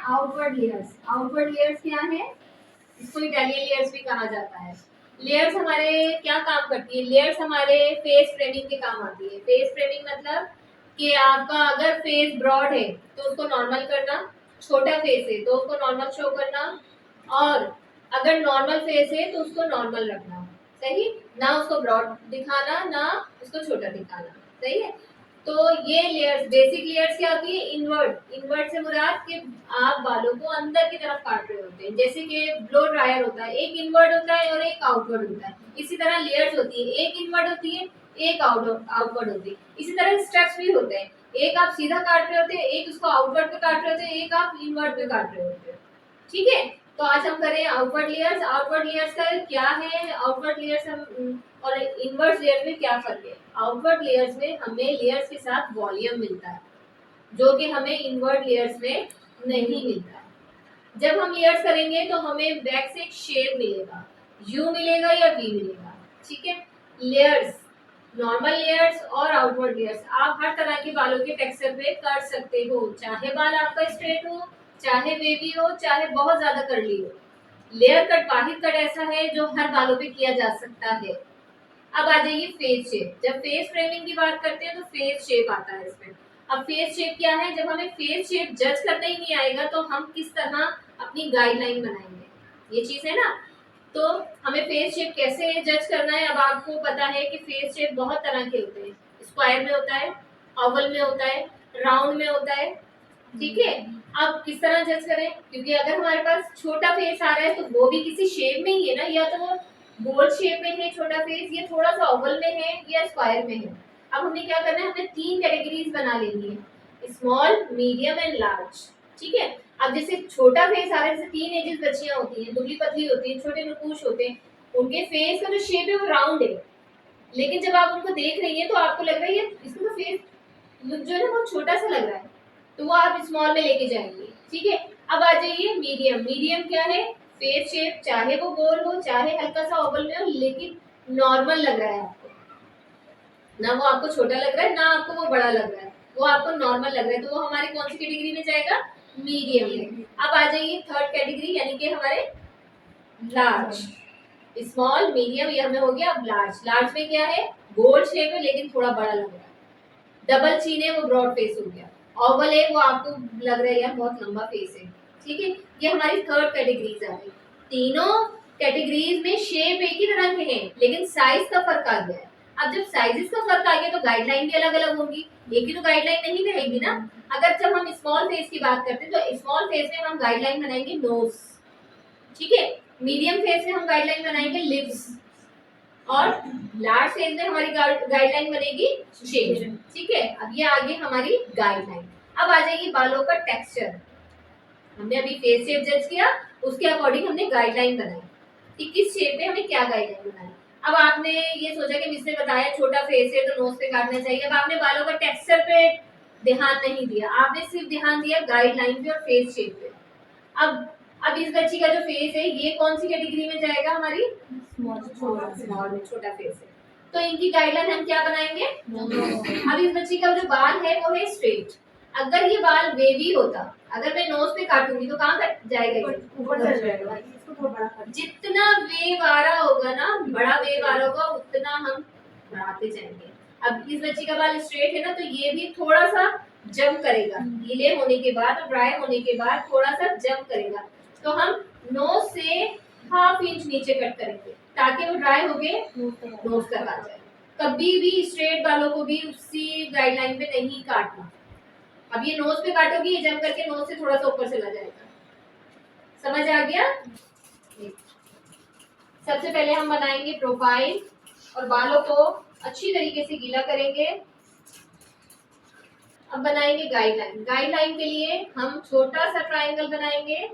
Outward layers. Outward layers क्या है? इसको इटालियन लेयर्स भी कहा जाता है। लेयर्स हमारे क्या काम करती है? लेयर्स हमारे फेस फ्रेमिंग के काम आती है। फेस फ्रेमिंग मतलब कि आपका अगर फेस ब्रॉड है तो उसको नॉर्मल करना, छोटा फेस है तो उसको नॉर्मल शो करना, और अगर नॉर्मल फेस है तो उसको नॉर्मल रखना। सही, ना उसको ब्रॉड दिखाना ना उसको छोटा दिखाना। सही है। तो ये लेयर्स, बेसिक लेयर्स क्या होती है? इनवर्ट। इनवर्ट से मुराद कि आप बालों को अंदर की तरफ काट रहे होते हैं, जैसे कि ब्लो ड्रायर होता है, एक इनवर्ट होता है और एक आउटवर्ड होता है। इसी तरह लेयर्स होती है, एक इनवर्ट होती है एक आउटवर्ड होती है। इसी तरह स्टेप्स भी होते हैं, एक आप सीधा काट रहे होते हैं, एक उसको आउटवर्ड पे काट रहे होते हैं, एक आप इनवर्ट पे काट रहे होते हैं। ठीक है। तो आज हम करें आउटवर्ड लेयर्स। आउटवर्ड लेयर्स का क्या है? आउटवर्ड लेयर्स हम और इनवर्ट लेयर्स में क्या फर्क है? आउटवर्ड लेयर्स में हमें लेयर्स के साथ वॉल्यूम मिलता है, जो कि हमें इनवर्ट लेयर्स में नहीं मिलता है। जब हम लेयर्स करेंगे तो हमें बैक से एक शेप मिलेगा, यू मिलेगा या वी मिलेगा। ठीक है। लेयर्स, नॉर्मल लेयर्स और आउटवर्ड लेयर्स आप हर तरह के बालों के टेक्सचर पे कर सकते हो, चाहे बाल आपका स्ट्रेट हो, चाहे वेवी हो, चाहे बहुत ज्यादा कर्ली हो। लेयर कट वाहिद कट ऐसा है जो हर बालों पे किया जा सकता है। अब आ जाइए फेस शेप। जब फेस फ्रेमिंग की बात करते हैं तो फेस शेप आता है इसमें। अब फेस शेप क्या है? जब हमें फेस शेप जज करना ही नहीं आएगा तो हम किस तरह अपनी गाइडलाइन बनाएंगे? ये चीज है ना। तो हमें फेस शेप कैसे जज करना है? अब आपको पता है कि फेस शेप बहुत तरह के होते हैं, स्क्वायर में होता है, ओवल में होता है, राउंड में होता है। ठीक है। अब किस तरह जज करें? क्योंकि अगर हमारे पास छोटा फेस आ रहा है तो वो भी किसी शेप में ही है ना, या तो वो गोल शेप में है छोटा फेस, ये थोड़ा सा ओवल में है या स्क्वायर में है। अब हमने क्या करना है? हमें 3 कैटेगरीज बना लेनी है, स्मॉल, मीडियम एंड लार्ज। ठीक है। अब जैसे छोटा फेस आ रहा है, जैसे 3 एजेस बच्चियां होती हैं, दुबली पतली होती हैं, छोटे नकुश होते हैं, उनके फेस का जो शेप है वो राउंड है, लेकिन जब आप उनको देख रही हैं तो आपको लग रहा है ये इसका तो फेस लुक जो है बहुत छोटा सा लग रहा है, तो वो आप स्मॉल में लेके जाएंगे। ठीक है। अब आ जाइए मीडियम। मीडियम क्या है? फेस शेप चाहे वो गोल हो चाहे हल्का सा ओवल में हो, लेकिन नॉर्मल लग रहा है आपको, ना वो आपको छोटा लग रहा है ना आपको वो बड़ा लग रहा है, वो आपको नॉर्मल लग रहा है, तो वो हमारी कौन सी कैटेगरी में जाएगा? मीडियम में। अब आ जाइए थर्ड कैटेगरी, यानी कि हमारे लार्ज। स्मॉल, मीडियम, ये हमें हो गया। अब लार्ज। लार्ज में क्या है? गोल शेप है लेकिन थोड़ा बड़ा लग रहा है, डबल चीन है वो ब्रॉड फेस हो गया, ओवल है वो आपको लग रहा है यार बहुत लंबा फेस है। ठीक है। ये हमारी थर्ड कैटेगरीज आ गई। तीनों कैटेगरीज में शेप एक ही तरह के हैं लेकिन साइज का फर्क आ गया है। अब जब साइजेस का फर्क आ गया तो गाइडलाइन भी अलग अलग होगी, एक ही तो गाइडलाइन नहीं रहेगी ना। अगर जब हम स्मॉल फेस की बात करते हैं तो स्मॉल फेस में हम गाइडलाइन बनाएंगे नोज। ठीक है। मीडियम फेस में हम गाइडलाइन बनाएंगे लिप्स, और लार्ज फेज में हमारी गाइडलाइन बनेगी शेप। ठीक है। अब ये आगे हमारी गाइडलाइन। अब आ जाएगी बालों का टेक्सचर। हमने अभी फेस शेप जज किया, उसके अकॉर्डिंग हमने गाइडलाइन बनाई कि किस शेप में हमें क्या गाइडलाइन बनाई। अब आपने ये सोचा कि मिस ने बताया छोटा फेस है तो नोज पे काटना चाहिए, अब आपने बालों का टेक्सचर पे ध्यान नहीं दिया, आपने सिर्फ ध्यान दिया गाइडलाइन पे और फेस शेप पे। अब इस बच्ची का जो फेस है ये कौन सी कैटेगरी में जाएगा? हमारी स्मॉल में, छोटा फेस है, तो इनकी गाइडलाइन हम क्या बनाएंगे? अब इस बच्ची का जो बाल है वो है स्ट्रेट। अगर ये बाल वेवी होता, अगर मैं नोज पे काटूंगी तो कहाँ कट जाएगा? ऊपर चल जाएगा। जितना वेव आ रहा होगा ना, बड़ा वेव आ रहा होगा, उतना हम बढ़ाते जाएंगे। अब इस बच्ची का बाल स्ट्रेट है ना, तो ये भी थोड़ा सा जंप करेगा, गीले होने के बाद और ड्राई होने के बाद थोड़ा सा जंप करेगा, तो हम नोज से ½ इंच नीचे कट करेंगे ताकि वो ड्राई हो गए नोज तक आ जाए। कभी भी स्ट्रेट बालों को भी उसी गाइडलाइन पे नहीं काटना। अब ये नोज पे काटोगी, ये जंप करके नोज से थोड़ा सा ऊपर चला जाएगा। समझ आ गया? सबसे पहले हम बनाएंगे प्रोफाइल और बालों को अच्छी तरीके से गीला करेंगे। अब बनाएंगे गाइडलाइन। गाइडलाइन के लिए हम छोटा सा ट्रायंगल बनाएंगे,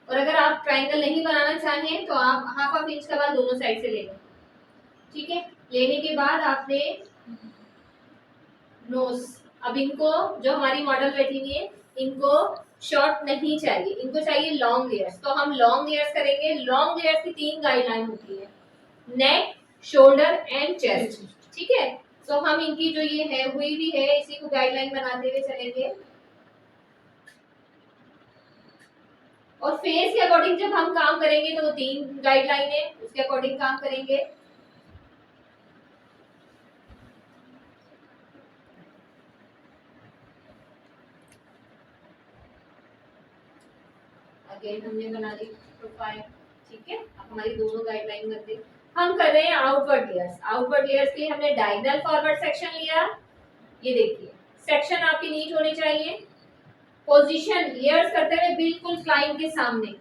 और अगर आप ट्रायंगल नहीं बनाना चाहें तो आप ½ इंच का बाल दोनों साइड से लेंगे। ठीक है। लेने के बाद आपने नोज, अब इनको जो हमारी मॉडल बैठी हुई है इनको शॉर्ट नहीं चाहिए, इनको चाहिए लॉन्ग लेयर्स, तो हम लॉन्ग लेयर्स करेंगे। लॉन्ग लेयर्स की 3 गाइडलाइन होती है, नेक, शोल्डर एंड चेस्ट। ठीक है। तो हम इनकी जो ये है हुई भी है, इसी को गाइडलाइन बनाते हुए चलेंगे। और फेस के अकॉर्डिंग जब हम काम करेंगे तो वो 3 गाइडलाइन है, उसके अकॉर्डिंग काम करेंगे। अगेन हमने बना दी प्रोफाइल, ठीक है। अब हमारी दोनों गाइडलाइन बन गई। हम कर रहे हैं आउटवर्ड लेयर्स। आउटवर्ड लेयर्स के लिए हमने डायगोनल फॉरवर्ड सेक्शन लिया। ये देखिए सेक्शन आपकी नीट होने चाहिए। पोजीशन लेयर्स करते हुए बिल्कुल क्लाइंट के सामने,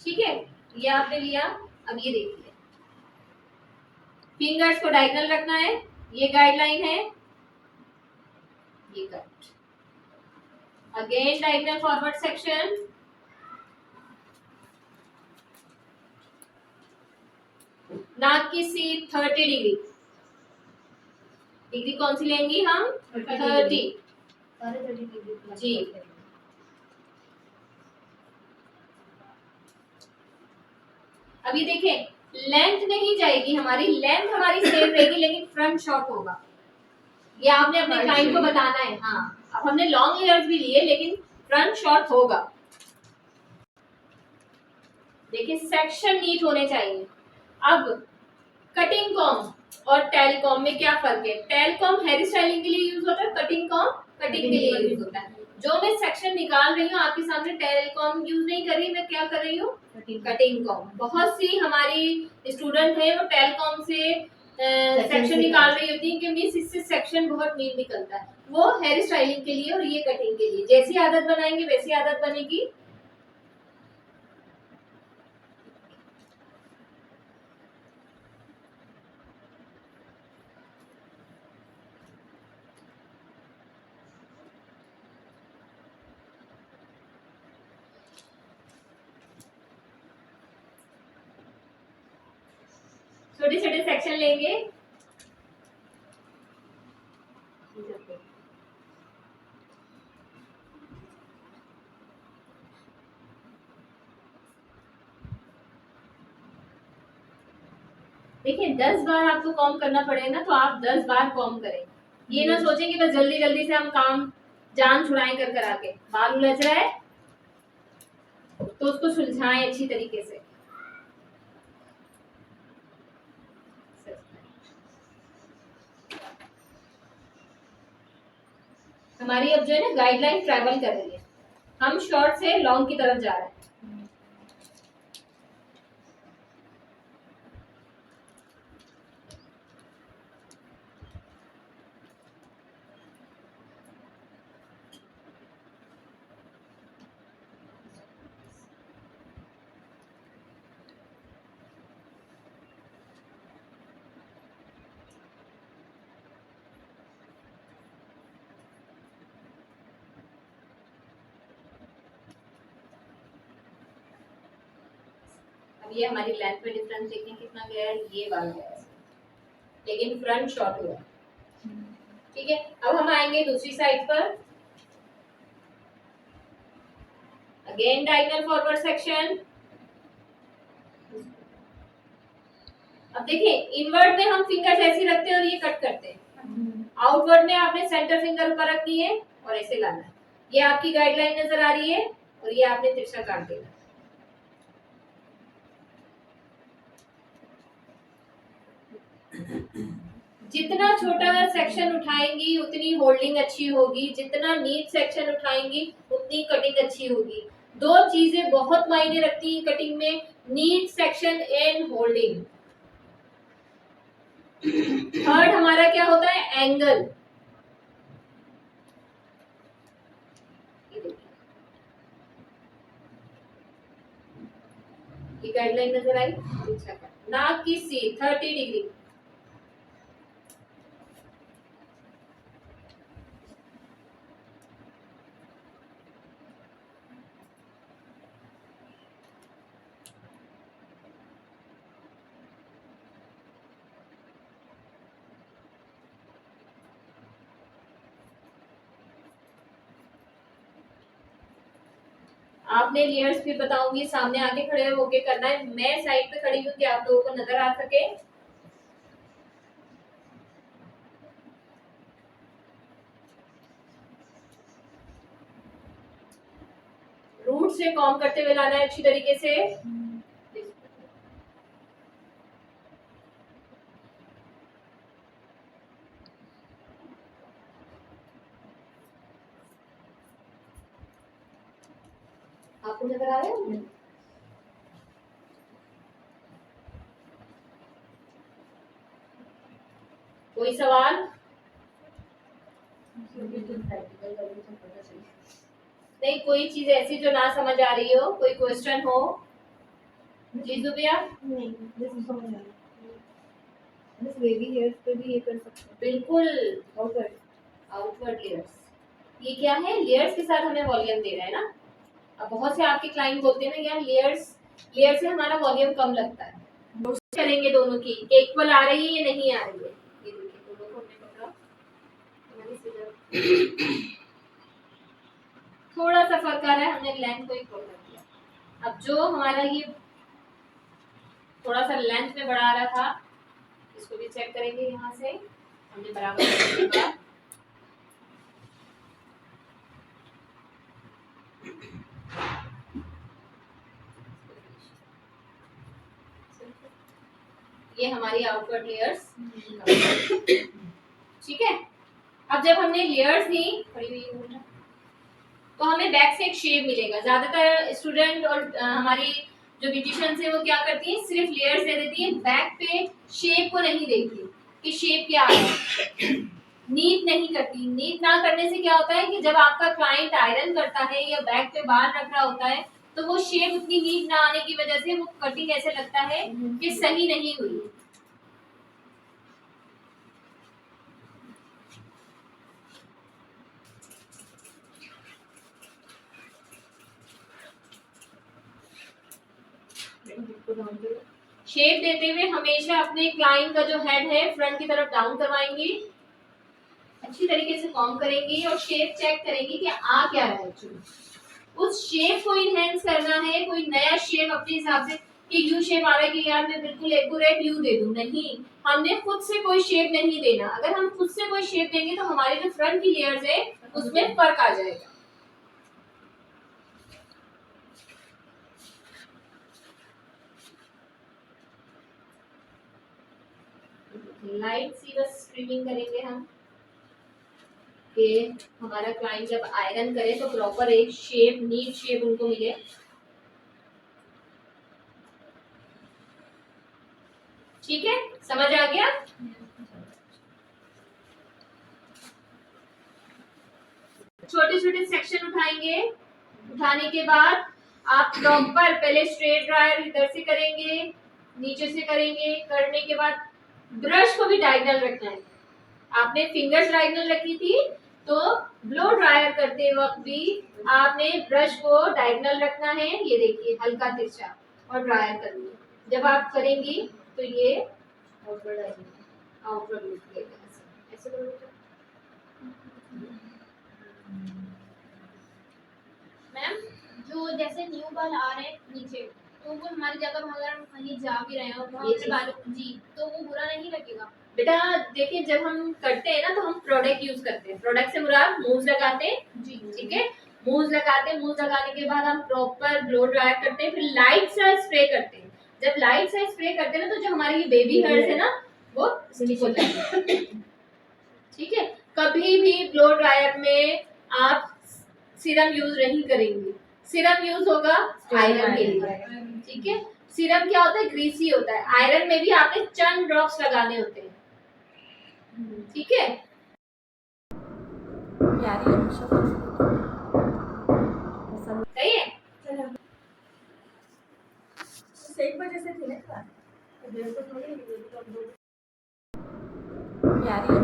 ठीक है, ये आपने लिया। अब ये देखिए फिंगर्स को डायगोनल रखना है, ये गाइडलाइन है, ये cut. Again diagonal forward section, नाक की सीध 30 डिग्री। डिग्री कौन सी लेंगी हम? 30 जी। अभी देखें लेंथ नहीं जाएगी हमारी, लेंथ हमारी सेम रहेगी लेकिन फ्रंट शॉर्ट होगा। ये आपने अपने क्लाइंट को बताना है। हाँ, अब हमने लॉन्ग लेयर्स भी लिए लेकिन फ्रंट शॉर्ट होगा। देखिए सेक्शन नीट होने चाहिए। अब कटिंग कॉम और टेलकॉम में क्या फर्क है? टेलकॉम हेयर स्टाइलिंग के लिए यूज होता है, कटिंग कॉम कटिंग के लिए यूज होता है। जो मैं सेक्शन निकाल रही हूँ आपके सामने टेलकॉम यूज नहीं कर रही, मैं क्या कर रही हूँ? Cutting com. बहुत सी हमारी स्टूडेंट है वो टेलकॉम से सेक्शन निकाल रही होती है कि मिस इससे सेक्शन बहुत नीट निकलता है। वो हेयर स्टाइलिंग के लिए और ये कटिंग के लिए। जैसी आदत बनाएंगे वैसी आदत बनेगी। छोटे छोटे सेक्शन लेंगे। देखिए 10 बार आपको कॉम करना पड़े ना तो आप 10 बार कॉम करें। ये ना सोचें कि बस जल्दी जल्दी से हम काम जान छुड़ाएं कर कर आके। बाल उलझ रहा है तो उसको सुलझाएं अच्छी तरीके से। हमारी अब जो है ना गाइडलाइन ट्रैवल कर रही है, हम शॉर्ट से लॉन्ग की तरफ जा रहे हैं। अब ये हमारी लेंथ में डिफरेंस देखें कितना गया है, ये वाला गया है लेकिन फ्रंट शॉर्ट हुआ। ठीक है, अब हम आएंगे दूसरी साइड पर। Again diagonal forward section. अब देखिए इनवर्ड में हम फिंगर्स ऐसे रखते हैं और ये कट करते हैं। आउटवर्ड में आपने सेंटर फिंगर ऊपर रखनी है और ऐसे लाना है। ये आपकी गाइडलाइन नजर आ रही है और ये आपने तिरछा काट देना। जितना छोटा सेक्शन उठाएंगी उतनी होल्डिंग अच्छी होगी, जितना नीट सेक्शन उठाएंगी उतनी कटिंग अच्छी होगी। दो चीजें बहुत मायने रखती हैं कटिंग में, neat section and holding. Third हमारा क्या होता है? एंगल। ये गाइडलाइन नजर आई? नाक की सीध 30 डिग्री। आपने लेयर्स भी बताऊंगी, सामने आके खड़े होके करना है। मैं साइड पे खड़ी हूँ कि आप लोगों को नजर आ सके। रूट रूट से कॉम करते हुए लाना है अच्छी तरीके से। आपको नजर आ रहा है? कोई सवाल? नहीं, कोई चीज ऐसी जो ना समझ आ रही हो, कोई क्वेश्चन हो? जी जुबिया? नहीं, समझ आ रहा है। बस बेबी हेयर्स पे भी ये कर सकते हैं। बिल्कुल, आउटवर्ड लेयर्स। ये क्या है? लेयर्स के साथ हमें वॉल्यूम दे रहा है ना। अब बहुत से आपके क्लाइंट बोलते हैं ना यार लेयर से हमारा वॉल्यूम कम लगता है। करेंगे दोनों की इक्वल आ रही है या नहीं आ रही है। ये देखिए दोनों को हमने पकड़ा, थोड़ा सा फर्क आ रहा है, हमने लेंथ को इक्वल कर दिया। अब जो हमारा ये थोड़ा सा लेंथ में बढ़ा रहा था, इसको भी चेक करेंगे यहाँ से हमने बराबर करने के बाद। ये हमारी आउटवर्ड लेयर्स, ठीक है। अब जब हमने लेयर्स दी तो हमें बैक से एक शेप मिलेगा। ज्यादातर स्टूडेंट और हमारी जो ब्यूटिशियंस है वो क्या करती है, सिर्फ लेयर्स दे देती है, बैक पे शेप को नहीं देखती कि शेप क्या है। नीट नहीं करती। नीट ना करने से क्या होता है कि जब आपका क्लाइंट आयरन करता है या बैक पे बाल रख रहा होता है तो वो शेप उतनी नीट ना आने की वजह से वो कटिंग ऐसे लगता है कि सही नहीं हुई। शेप देते हुए हमेशा अपने क्लाइंट का जो हेड है फ्रंट की तरफ डाउन करवाएंगे, अच्छी तरीके से कॉम करेंगे और शेप चेक करेंगे कि आ क्या रहा है। उस शेप को इनहेंस करना है, कोई नया शेप अपने हिसाब से कि यू शेप आ रहा है कि यार मैं बिल्कुल एक्यूरेट यू दे दूं, नहीं, हमने खुद से कोई शेप नहीं देना। अगर हम खुद से कोई शेप देंगे तो हमारे जो फ्रंट की लेयर्स है उसमें फर्क आ जाएगा। लाइट सी बस स्ट्रीमिंग करेंगे हम कि हमारा क्लाइंट जब आयरन करे तो प्रॉपर एक शेप, नीट शेप उनको मिले। ठीक है, समझ आ गया? छोटे छोटे सेक्शन उठाएंगे, उठाने के बाद आप प्रॉपर पहले स्ट्रेट ड्रायर इधर से करेंगे, नीचे से करेंगे, करने के बाद ब्रश को भी डायगोनल रखना है। आपने फिंगर्स डायगोनल रखी थी तो ब्लो ड्रायर करते वक्त भी आपने ब्रश को डायगोनल रखना है। ये देखिए हल्का तिरछा और ड्रायर करनी। जब आप करेंगी तो ये आउटवर्ड लुक देगा। ऐसे करोगे मैम, जो जैसे न्यू बाल आ रहे हैं नीचे, तो वो हमारी जगह अगर हम कहीं जा भी रहे हैं और वहाँ अपने बालों जी, तो वो बुरा नहीं लगेगा? बेटा देखिए, जब हम करते हैं ना तो हम प्रोडक्ट यूज करते हैं। प्रोडक्ट से मुराद मूव लगाते हैं जी, ठीक है। मूव लगाते हैं, मूव लगाने के बाद हम प्रॉपर ब्लो ड्राई करते हैं, फिर लाइट सा स्प्रे करते हैं। जब लाइट सा स्प्रे करते हैं ना तो जो हमारी बेबी हेयर्स है ना वो स्टिक हो जाते हैं, ठीक है। कभी भी ब्लो ड्रायर में आप सीरम यूज नहीं करेंगे। सीरम यूज होगा आयरन के लिए, ठीक है। सीरम क्या होता है, ग्रीसी होता है। आयरन में भी आपने चंद ड्रॉप्स लगाने होते हैं, ठीक है। सही है। 1 बजे से थी ना क्लास, तो 1:30 थोड़ी प्यारी है।